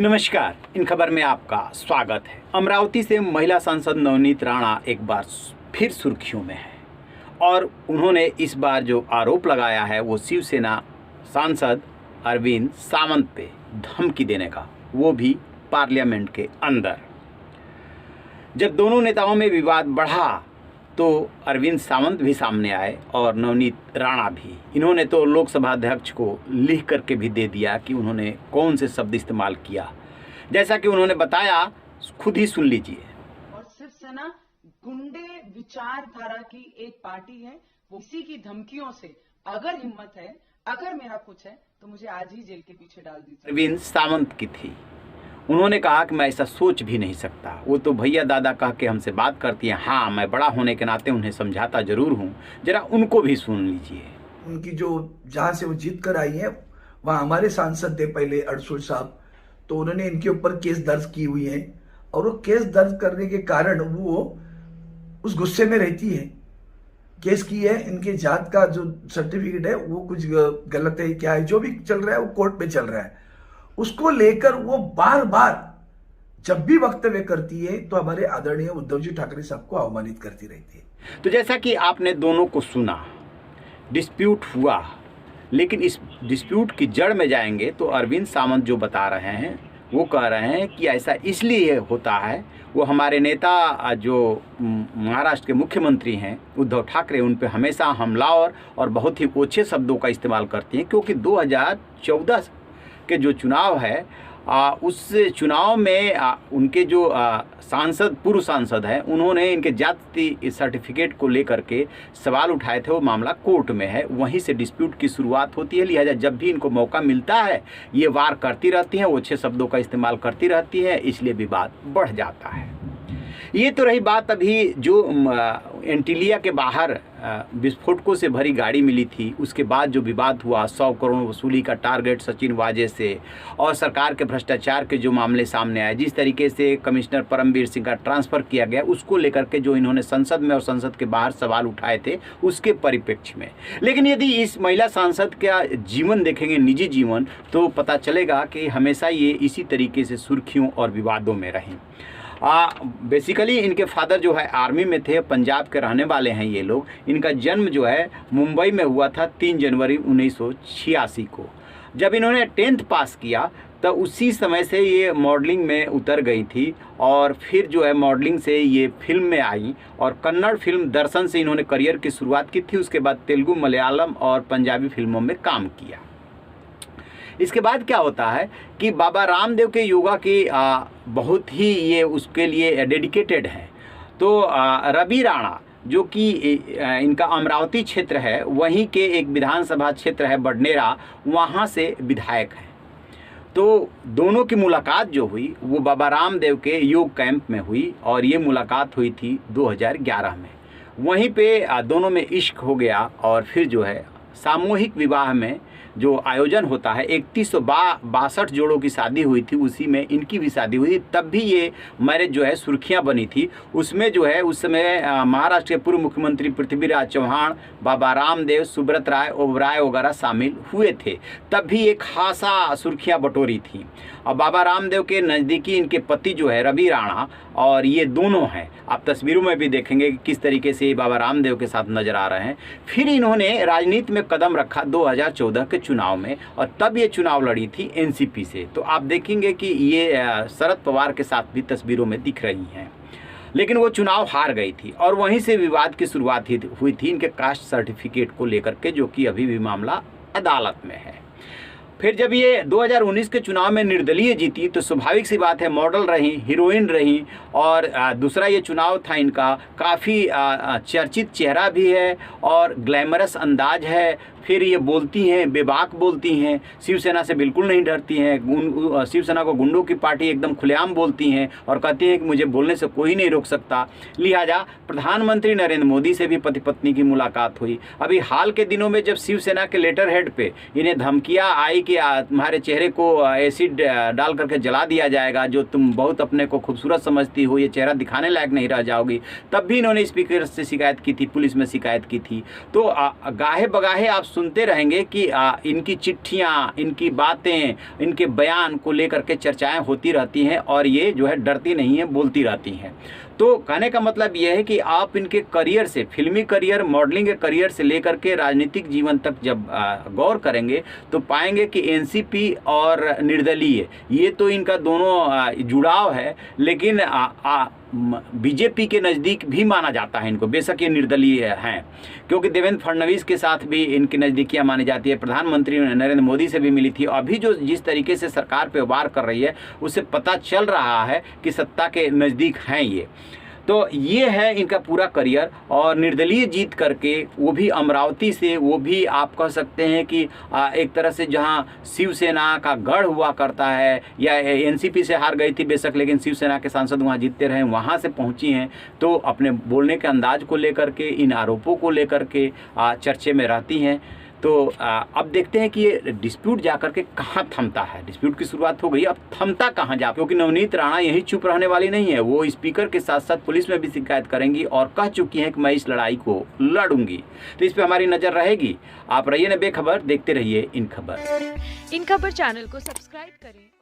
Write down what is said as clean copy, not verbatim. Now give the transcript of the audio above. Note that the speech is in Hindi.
नमस्कार, इन खबर में आपका स्वागत है। अमरावती से महिला सांसद नवनीत राणा एक बार फिर सुर्खियों में है और उन्होंने इस बार जो आरोप लगाया है वो शिवसेना सांसद अरविंद सावंत पे धमकी देने का, वो भी पार्लियामेंट के अंदर। जब दोनों नेताओं में विवाद बढ़ा तो अरविंद सावंत भी सामने आए और नवनीत राणा भी। इन्होंने तो लोकसभा अध्यक्ष को लिख करके भी दे दिया कि उन्होंने कौन से शब्द इस्तेमाल किया। जैसा कि उन्होंने बताया, खुद ही सुन लीजिए। और शिवसेना गुंडे विचारधारा की एक पार्टी है। वो इसी की धमकियों से अगर हिम्मत है, अगर मेरा कुछ है तो मुझे आज ही जेल के पीछे डाल दीजिए। अरविंद सावंत की थी। उन्होंने कहा कि मैं ऐसा सोच भी नहीं सकता। वो तो भैया दादा कह के हमसे बात करती हैं। हाँ, मैं बड़ा होने के नाते उन्हें समझाता जरूर हूँ। जरा उनको भी सुन लीजिए। उनकी जो जहाँ से वो जीत कर आई है वहाँ हमारे सांसद थे पहले अड़सुल साहब, तो उन्होंने इनके ऊपर केस दर्ज की हुई है और वो केस दर्ज करने के कारण वो उस गुस्से में रहती है। केस की है, इनके जात का जो सर्टिफिकेट है वो कुछ गलत है, क्या है, जो भी चल रहा है वो कोर्ट में चल रहा है। उसको लेकर वो बार बार जब भी वक्तव्य करती है तो हमारे आदरणीय उद्धव जी ठाकरे साहब को अवमानित करती रहती है। तो जैसा कि आपने दोनों को सुना, डिस्प्यूट हुआ, लेकिन इस डिस्प्यूट की जड़ में जाएंगे तो अरविंद सावंत जो बता रहे हैं वो कह रहे हैं कि ऐसा इसलिए होता है। वो हमारे नेता जो महाराष्ट्र के मुख्यमंत्री हैं उद्धव ठाकरे, उन पे हमेशा हमलावर और बहुत ही ओछे शब्दों का इस्तेमाल करती हैं, क्योंकि 2014 के जो चुनाव है उस चुनाव में उनके जो सांसद, पूर्व सांसद हैं, उन्होंने इनके जाति सर्टिफिकेट को लेकर के सवाल उठाए थे। वो मामला कोर्ट में है, वहीं से डिस्प्यूट की शुरुआत होती है। लिहाजा जब भी इनको मौका मिलता है ये वार करती रहती हैं, ओछे शब्दों का इस्तेमाल करती रहती हैं, इसलिए विवाद बढ़ जाता है। ये तो रही बात अभी जो एंटीलिया के बाहर विस्फोटकों से भरी गाड़ी मिली थी, उसके बाद जो विवाद हुआ, 100 करोड़ वसूली का टारगेट सचिन वाजे से, और सरकार के भ्रष्टाचार के जो मामले सामने आए, जिस तरीके से कमिश्नर परमवीर सिंह का ट्रांसफ़र किया गया, उसको लेकर के जो इन्होंने संसद में और संसद के बाहर सवाल उठाए थे, उसके परिप्रेक्ष्य में। लेकिन यदि इस महिला सांसद का जीवन देखेंगे, निजी जीवन, तो पता चलेगा कि हमेशा ये इसी तरीके से सुर्खियों और विवादों में रहीं। बेसिकली इनके फादर जो है आर्मी में थे, पंजाब के रहने वाले हैं ये लोग। इनका जन्म जो है मुंबई में हुआ था 3 जनवरी 1986 को। जब इन्होंने 10th पास किया तो उसी समय से ये मॉडलिंग में उतर गई थी और फिर जो है मॉडलिंग से ये फिल्म में आई और कन्नड़ फिल्म दर्शन से इन्होंने करियर की शुरुआत की थी। उसके बाद तेलुगु, मलयालम और पंजाबी फिल्मों में काम किया। इसके बाद क्या होता है कि बाबा रामदेव के योगा की बहुत ही ये उसके लिए डेडिकेटेड है। तो रवि राणा जो कि इनका अमरावती क्षेत्र है, वहीं के एक विधानसभा क्षेत्र है बडनेरा, वहाँ से विधायक हैं। तो दोनों की मुलाकात जो हुई वो बाबा रामदेव के योग कैंप में हुई और ये मुलाकात हुई थी 2011 में। वहीं पे दोनों में इश्क हो गया और फिर जो है सामूहिक विवाह में जो आयोजन होता है, 3162 जोड़ों की शादी हुई थी, उसी में इनकी भी शादी हुई। तब भी ये मैरिज जो है सुर्खियां बनी थी। उसमें जो है उस समय महाराष्ट्र के पूर्व मुख्यमंत्री पृथ्वीराज चौहान, बाबा रामदेव, सुब्रत राय, ओबराय वगैरह शामिल हुए थे। तब भी एक खासा सुर्खियां बटोरी थी। और बाबा रामदेव के नज़दीकी इनके पति जो है रवि राणा, और ये दोनों हैं, आप तस्वीरों में भी देखेंगे कि किस तरीके से ये बाबा रामदेव के साथ नजर आ रहे हैं। फिर इन्होंने राजनीति में कदम रखा 2014 के चुनाव में और तब ये चुनाव लड़ी थी एनसीपी से। तो आप देखेंगे कि ये शरद पवार के साथ भी तस्वीरों में दिख रही हैं। लेकिन वो चुनाव हार गई थी और वहीं से विवाद की शुरुआत हुई थी इनके कास्ट सर्टिफिकेट को लेकर के, जो कि अभी भी मामला अदालत में है। फिर जब ये 2019 के चुनाव में निर्दलीय जीती तो स्वाभाविक सी बात है, मॉडल रही, हीरोइन रही, और दूसरा ये चुनाव था इनका, काफ़ी चर्चित चेहरा भी है और ग्लैमरस अंदाज है। फिर ये बोलती हैं, बेबाक बोलती हैं, शिवसेना से बिल्कुल नहीं डरती हैं। शिवसेना को गुंडों की पार्टी एकदम खुलेआम बोलती हैं और कहती हैं कि मुझे बोलने से कोई नहीं रोक सकता। लिहाजा प्रधानमंत्री नरेंद्र मोदी से भी पति पत्नी की मुलाकात हुई। अभी हाल के दिनों में जब शिवसेना के लेटर हेड पे इन्हें धमकियाँ आई कि तुम्हारे चेहरे को एसिड डाल करके जला दिया जाएगा, जो तुम बहुत अपने को खूबसूरत समझती हो, ये चेहरा दिखाने लायक नहीं रह जाओगी, तब भी इन्होंने स्पीकर से शिकायत की थी, पुलिस में शिकायत की थी। तो गाहे बगाहे आप सुनते रहेंगे कि इनकी चिट्ठियाँ, इनकी बातें, इनके बयान को लेकर के चर्चाएं होती रहती हैं और ये जो है डरती नहीं है, बोलती रहती हैं। तो कहने का मतलब यह है कि आप इनके करियर से, फिल्मी करियर, मॉडलिंग के करियर से लेकर के राजनीतिक जीवन तक जब गौर करेंगे तो पाएंगे कि एनसीपी और निर्दलीय ये तो इनका दोनों जुड़ाव है, लेकिन बीजेपी के नज़दीक भी माना जाता है इनको, बेशक ये निर्दलीय हैं, क्योंकि देवेंद्र फडणवीस के साथ भी इनकी नज़दीकियाँ मानी जाती है, प्रधानमंत्री नरेंद्र मोदी से भी मिली थी। अभी जो जिस तरीके से सरकार पे वार कर रही है उससे पता चल रहा है कि सत्ता के नज़दीक हैं ये। तो ये है इनका पूरा करियर, और निर्दलीय जीत करके वो भी अमरावती से, वो भी आप कह सकते हैं कि एक तरह से जहां शिवसेना का गढ़ हुआ करता है, या एनसीपी से हार गई थी बेशक, लेकिन शिवसेना के सांसद वहां जीतते रहे, वहां से पहुंची हैं। तो अपने बोलने के अंदाज को लेकर के, इन आरोपों को लेकर के चर्चे में रहती हैं। तो अब देखते हैं कि ये डिस्प्यूट जाकर के कहाँ थमता है। डिस्प्यूट की शुरुआत हो गई, अब थमता कहाँ जा, क्योंकि नवनीत राणा यही चुप रहने वाली नहीं है, वो स्पीकर के साथ साथ पुलिस में भी शिकायत करेंगी और कह चुकी हैं कि मैं इस लड़ाई को लड़ूंगी। तो इस पर हमारी नज़र रहेगी। आप रहिए ना बेखबर, देखते रहिए इन खबर। इन खबर चैनल को सब्सक्राइब करें।